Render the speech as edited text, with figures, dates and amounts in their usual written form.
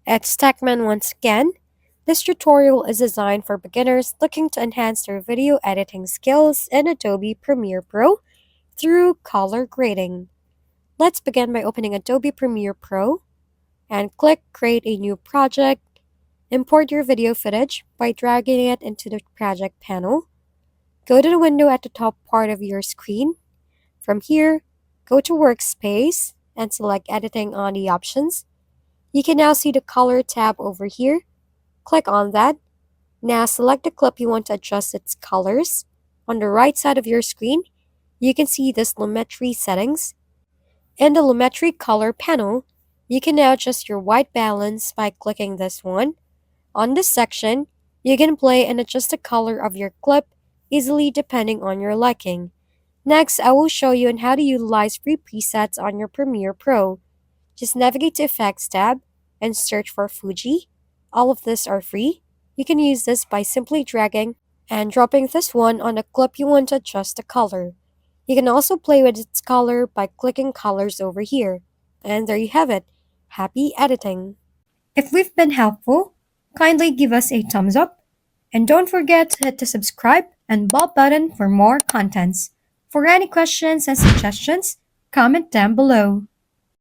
It's Techman once again. This tutorial is designed for beginners looking to enhance their video editing skills in Adobe Premiere Pro through color grading. Let's begin by opening Adobe Premiere Pro and click Create a New Project. Import your video footage by dragging it into the project panel. Go to the window at the top part of your screen. From here, go to Workspace and select Editing on the options. You can now see the Color tab over here. Click on that. Now select the clip you want to adjust its colors. On the right side of your screen, you can see this Lumetri settings. In the Lumetri Color Panel, you can now adjust your white balance by clicking this one. On this section, you can play and adjust the color of your clip easily depending on your liking. Next, I will show you on how to utilize free presets on your Premiere Pro. Just navigate to Effects tab and search for Fuji. All of these are free. You can use this by simply dragging and dropping this one on the clip you want to adjust the color. You can also play with its color by clicking colors over here. And there you have it. Happy editing! If we've been helpful, kindly give us a thumbs up and don't forget to hit the subscribe and bell button for more contents. For any questions and suggestions, comment down below.